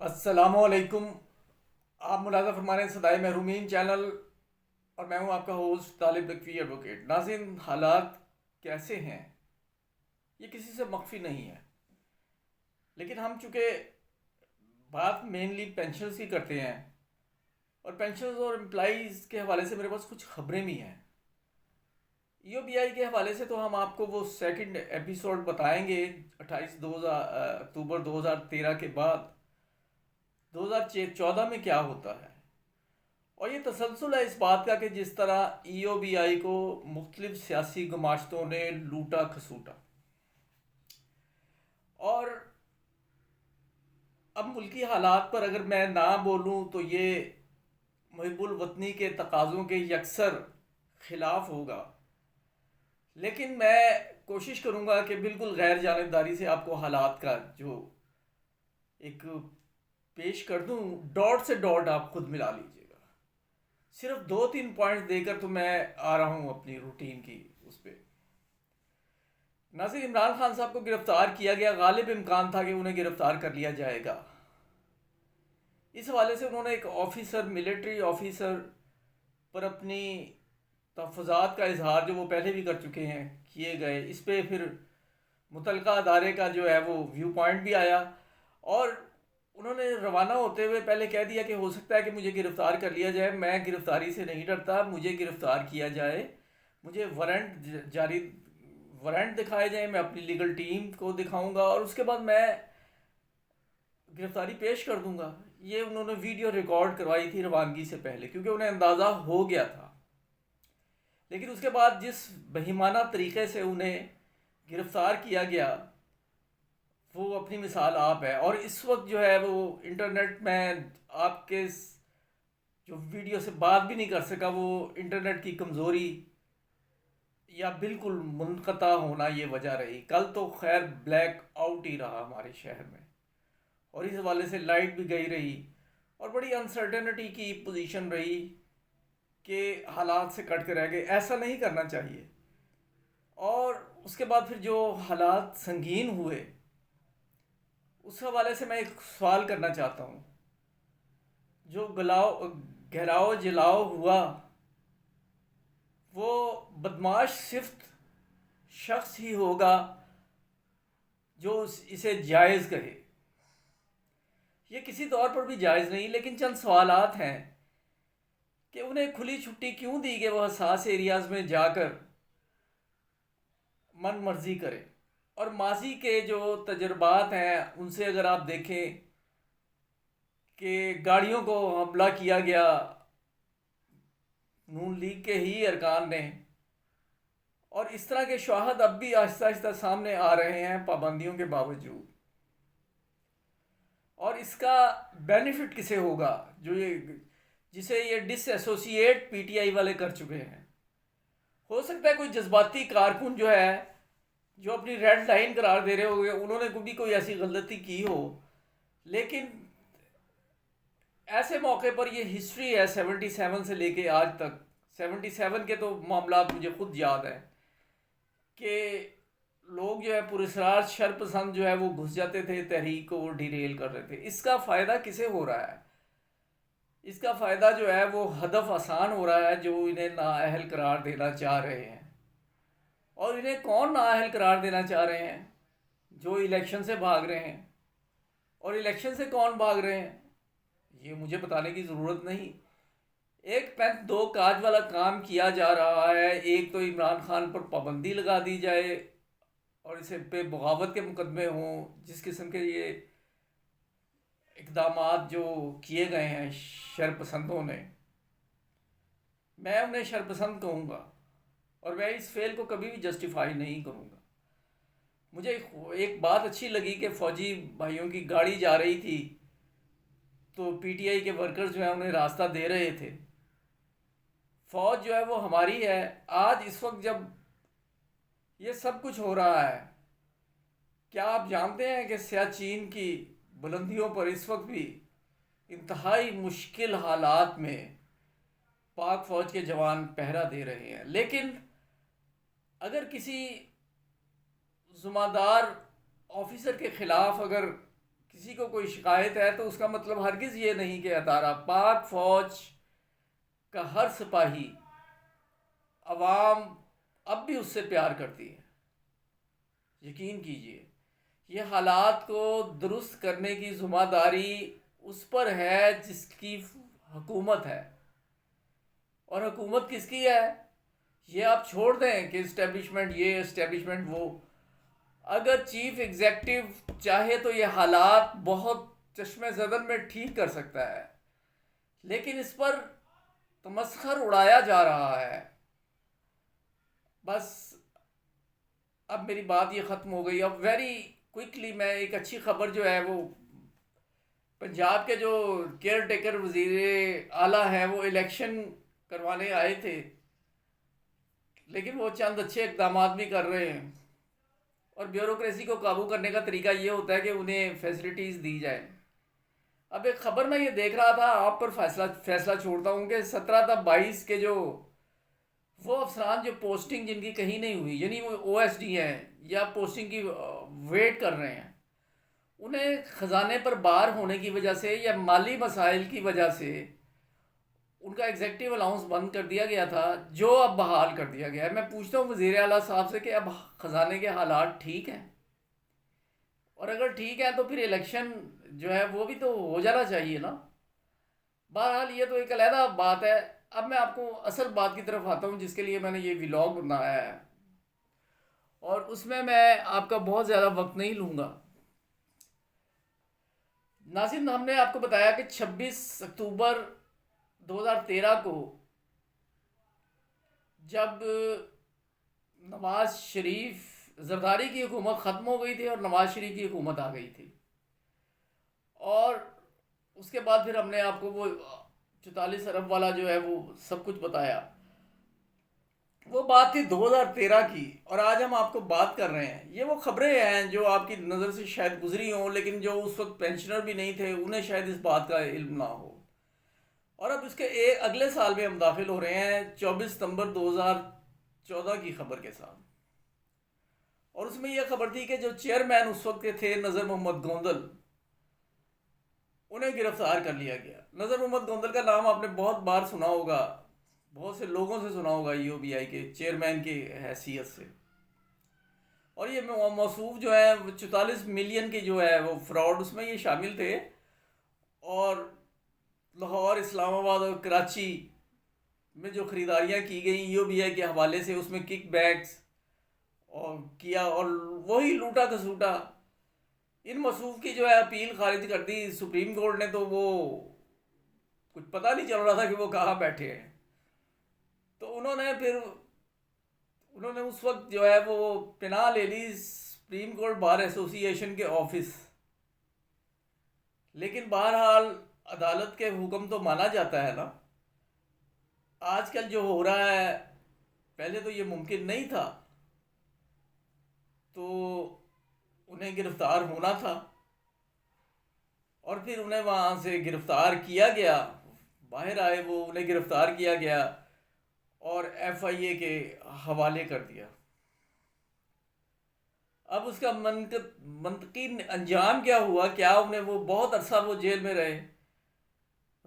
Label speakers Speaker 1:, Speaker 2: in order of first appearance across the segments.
Speaker 1: السلام علیکم. آپ ملاحظہ فرما رہے ہیں صدائے محرومین چینل، اور میں ہوں آپ کا ہوسٹ طالب لکوی ایڈوکیٹ. ناظرین، حالات کیسے ہیں یہ کسی سے مخفی نہیں ہے، لیکن ہم چونکہ بات مینلی پینشنز کی کرتے ہیں، اور پینشنز اور امپلائیز کے حوالے سے میرے پاس کچھ خبریں بھی ہیں. ای او بی آئی کے حوالے سے تو ہم آپ کو وہ سیکنڈ ایپیسوڈ بتائیں گے 28 اکتوبر 2013 کے بعد 2014 میں کیا ہوتا ہے. اور یہ تسلسل ہے اس بات کا کہ جس طرح ای او بی آئی کو مختلف سیاسی گماشتوں نے لوٹا کھسوٹا، اور اب ملکی حالات پر اگر میں نہ بولوں تو یہ محب الوطنی کے تقاضوں کے یکسر خلاف ہوگا. لیکن میں کوشش کروں گا کہ بالکل غیر جانبداری سے آپ کو حالات کا جو ایک پیش کر دوں، ڈاٹ سے ڈاٹ آپ خود ملا لیجئے گا. صرف دو تین پوائنٹس دے کر تو میں آ رہا ہوں اپنی روٹین کی اس پہ. ناصر، عمران خان صاحب کو گرفتار کیا گیا، غالب امکان تھا کہ انہیں گرفتار کر لیا جائے گا. اس حوالے سے انہوں نے ایک آفیسر، ملٹری آفیسر پر اپنی تحفظات کا اظہار جو وہ پہلے بھی کر چکے ہیں کیے گئے. اس پہ پھر متعلقہ ادارے کا جو ہے وہ ویو پوائنٹ بھی آیا، اور انہوں نے روانہ ہوتے ہوئے پہلے کہہ دیا کہ ہو سکتا ہے کہ مجھے گرفتار کر لیا جائے، میں گرفتاری سے نہیں ڈرتا، مجھے گرفتار کیا جائے، مجھے وارنٹ دکھائے جائیں، میں اپنی لیگل ٹیم کو دکھاؤں گا اور اس کے بعد میں گرفتاری پیش کر دوں گا. یہ انہوں نے ویڈیو ریکارڈ کروائی تھی روانگی سے پہلے، کیونکہ انہیں اندازہ ہو گیا تھا. لیکن اس کے بعد جس بہیمانہ طریقے سے انہیں گرفتار کیا گیا، وہ اپنی مثال آپ ہے. اور اس وقت جو ہے وہ انٹرنیٹ میں آپ کے جو ویڈیو سے بات بھی نہیں کر سکا، وہ انٹرنیٹ کی کمزوری یا بالکل منقطع ہونا یہ وجہ رہی. کل تو خیر بلیک آؤٹ ہی رہا ہمارے شہر میں، اور اس حوالے سے لائٹ بھی گئی رہی، اور بڑی انسرٹنٹی کی پوزیشن رہی کہ حالات سے کٹ کے رہ گئے. ایسا نہیں کرنا چاہیے. اور اس کے بعد پھر جو حالات سنگین ہوئے، اس حوالے سے میں ایک سوال کرنا چاہتا ہوں. جو گھیراؤ جلاؤ ہوا، وہ بدماش صفت شخص ہی ہوگا جو اسے جائز کہے. یہ کسی طور پر بھی جائز نہیں، لیکن چند سوالات ہیں کہ انہیں کھلی چھٹی کیوں دی کہ وہ حساس ایریاز میں جا کر من مرضی کرے. اور ماضی کے جو تجربات ہیں ان سے اگر آپ دیکھیں کہ گاڑیوں کو حملہ کیا گیا نون لیگ کے ہی ارکان نے، اور اس طرح کے شواہد اب بھی آہستہ آہستہ سامنے آ رہے ہیں پابندیوں کے باوجود. اور اس کا بینیفٹ کسے ہوگا جو جسے یہ ڈس ایسوسیٹ پی ٹی آئی والے کر چکے ہیں. ہو سکتا ہے کوئی جذباتی کارکن جو ہے، جو اپنی ریڈ لائن قرار دے رہے ہوگے، انہوں نے بھی کوئی ایسی غلطی کی ہو. لیکن ایسے موقع پر یہ ہسٹری ہے 77 سے لے کے آج تک. 77 کے تو معاملات مجھے خود یاد ہیں کہ لوگ جو ہے پراسرار شر پسند جو ہے وہ گھس جاتے تھے تحریک کو، وہ ڈیریل کر رہے تھے. اس کا فائدہ کسے ہو رہا ہے؟ اس کا فائدہ جو ہے وہ ہدف آسان ہو رہا ہے جو انہیں نااہل قرار دینا چاہ رہے ہیں. اور انہیں کون نااہل قرار دینا چاہ رہے ہیں؟ جو الیکشن سے بھاگ رہے ہیں. اور الیکشن سے کون بھاگ رہے ہیں یہ مجھے بتانے کی ضرورت نہیں. ایک پینت دو کاج والا کام کیا جا رہا ہے. ایک تو عمران خان پر پابندی لگا دی جائے اور اسے پہ بغاوت کے مقدمے ہوں. جس قسم کے یہ اقدامات جو کیے گئے ہیں شرپسندوں نے، میں انہیں شرپسند کہوں گا، اور میں اس فعل کو کبھی بھی جسٹیفائی نہیں کروں گا. مجھے ایک بات اچھی لگی کہ فوجی بھائیوں کی گاڑی جا رہی تھی تو پی ٹی آئی کے ورکرز جو ہیں انہیں راستہ دے رہے تھے. فوج جو ہے وہ ہماری ہے. آج اس وقت جب یہ سب کچھ ہو رہا ہے، کیا آپ جانتے ہیں کہ سیاچین کی بلندیوں پر اس وقت بھی انتہائی مشکل حالات میں پاک فوج کے جوان پہرا دے رہے ہیں. لیکن اگر کسی ذمہ دار آفیسر کے خلاف اگر کسی کو کوئی شکایت ہے تو اس کا مطلب ہرگز یہ نہیں کہ ادارہ پاک فوج کا ہر سپاہی عوام اب بھی اس سے پیار کرتی ہے. یقین کیجئے یہ حالات کو درست کرنے کی ذمہ داری اس پر ہے جس کی حکومت ہے. اور حکومت کس کی ہے؟ یہ آپ چھوڑ دیں کہ اسٹیبلشمنٹ یہ اسٹیبلشمنٹ وہ. اگر چیف ایگزیکٹو چاہے تو یہ حالات بہت چشمِ زدن میں ٹھیک کر سکتا ہے، لیکن اس پر تمسخر اڑایا جا رہا ہے. بس اب میری بات یہ ختم ہو گئی. اب ویری کوئکلی میں ایک اچھی خبر جو ہے وہ پنجاب کے جو کیئر ٹیکر وزیر اعلیٰ ہیں وہ الیکشن کروانے آئے تھے، لیکن وہ چند اچھے اقدامات بھی کر رہے ہیں. اور بیوروکریسی کو قابو کرنے کا طریقہ یہ ہوتا ہے کہ انہیں فیسلٹیز دی جائیں. اب ایک خبر میں یہ دیکھ رہا تھا، آپ پر فیصلہ چھوڑتا ہوں کہ 17 تا 22 کے جو وہ افسران جو پوسٹنگ جن کی کہیں نہیں ہوئی، یعنی وہ او ایس ڈی ہیں یا پوسٹنگ کی ویٹ کر رہے ہیں، انہیں خزانے پر بار ہونے کی وجہ سے یا مالی مسائل کی وجہ سے ان کا ایگزیکٹو الاؤنس بند کر دیا گیا تھا، جو اب بحال کر دیا گیا ہے. میں پوچھتا ہوں وزیر اعلیٰ صاحب سے کہ اب خزانے کے حالات ٹھیک ہیں؟ اور اگر ٹھیک ہے تو پھر الیکشن جو ہے وہ بھی تو ہو جانا چاہیے نا. بہرحال یہ تو ایک علیحدہ بات ہے. اب میں آپ کو اصل بات کی طرف آتا ہوں جس کے لیے میں نے یہ ولاگ بنایا ہے، اور اس میں آپ کا بہت زیادہ وقت نہیں لوں گا. ناظرین، ہم نے آپ کو بتایا کہ 26 اکتوبر 2013 کو جب نواز شریف زرداری کی حکومت ختم ہو گئی تھی اور نواز شریف کی حکومت آ گئی تھی، اور اس کے بعد پھر ہم نے آپ کو وہ 44 ارب والا جو ہے وہ سب کچھ بتایا. وہ بات تھی 2013 کی، اور آج ہم آپ کو بات کر رہے ہیں. یہ وہ خبریں ہیں جو آپ کی نظر سے شاید گزری ہوں، لیکن جو اس وقت پینشنر بھی نہیں تھے انہیں شاید اس بات کا علم نہ ہو. اور اب اس کے اگلے سال میں ہم داخل ہو رہے ہیں 24 ستمبر 2014 کی خبر کے ساتھ. اور اس میں یہ خبر تھی کہ جو چیئرمین اس وقت کے تھے نذر محمد گوندل، انہیں گرفتار کر لیا گیا. نذر محمد گوندل کا نام آپ نے بہت بار سنا ہوگا، بہت سے لوگوں سے سنا ہوگا ای او بی آئی کے چیئرمین کی حیثیت سے. اور یہ موصوف جو ہے 44 ملین کی جو ہے وہ فراڈ، اس میں یہ شامل تھے. اور لاہور، اسلام آباد اور کراچی میں جو خریداریاں کی گئیں ای او بی آئی کے حوالے سے، اس میں کک بیکس اور کیا، اور وہی لوٹا کھسوٹا. ان موصوف کی جو ہے اپیل خارج کر دی سپریم کورٹ نے، تو وہ کچھ پتہ نہیں چل رہا تھا کہ وہ کہاں بیٹھے ہیں. تو انہوں نے اس وقت جو ہے وہ پناہ لے لی سپریم کورٹ بار ایسوسی ایشن کے آفس. لیکن بہرحال عدالت کے حکم تو مانا جاتا ہے نا. آج کل جو ہو رہا ہے، پہلے تو یہ ممکن نہیں تھا، تو انہیں گرفتار ہونا تھا، اور پھر انہیں وہاں سے گرفتار کیا گیا. باہر آئے وہ، انہیں گرفتار کیا گیا اور ایف آئی اے کے حوالے کر دیا. اب اس کا منطقی انجام کیا ہوا؟ کیا انہیں وہ بہت عرصہ وہ جیل میں رہے؟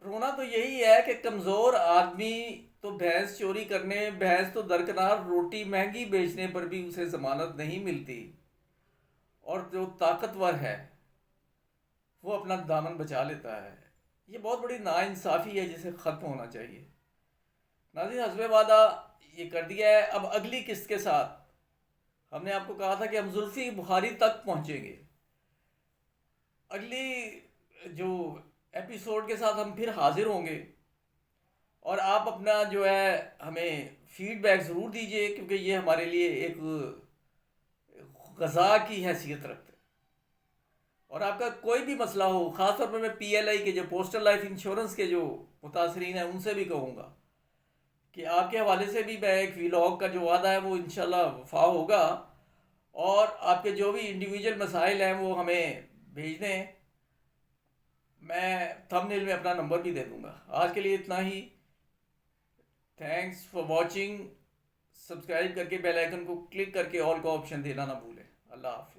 Speaker 1: رونا تو یہی ہے کہ کمزور آدمی تو بھینس چوری کرنے، بھینس تو درکنار روٹی مہنگی بیچنے پر بھی اسے ضمانت نہیں ملتی، اور جو طاقتور ہے وہ اپنا دامن بچا لیتا ہے. یہ بہت بڑی ناانصافی ہے جسے ختم ہونا چاہیے. ناظرین، حسب وعدہ یہ کر دیا ہے. اب اگلی قسط کے ساتھ ہم نے آپ کو کہا تھا کہ ہم زلفی بخاری تک پہنچیں گے. اگلی جو ایپیسوڈ کے ساتھ ہم پھر حاضر ہوں گے، اور آپ اپنا جو ہے ہمیں فیڈ بیک ضرور دیجئے، کیونکہ یہ ہمارے لیے ایک غذا کی حیثیت رکھتے ہیں. اور آپ کا کوئی بھی مسئلہ ہو، خاص طور پر میں پی ایل آئی کے جو پوسٹل لائف انشورنس کے جو متاثرین ہیں ان سے بھی کہوں گا کہ آپ کے حوالے سے بھی میں ایک ویلاگ کا جو وعدہ ہے وہ انشاءاللہ وفا ہوگا. اور آپ کے جو بھی انڈیویجول مسائل ہیں وہ ہمیں بھیج دیں. میں تھمب نیل میں اپنا نمبر بھی دے دوں گا. آج کے لیے اتنا ہی. Thanks for watching. سبسکرائب کر کے بیل آئیکن کو کلک کر کے آل کا آپشن دینا نہ بھولیں. اللہ حافظ.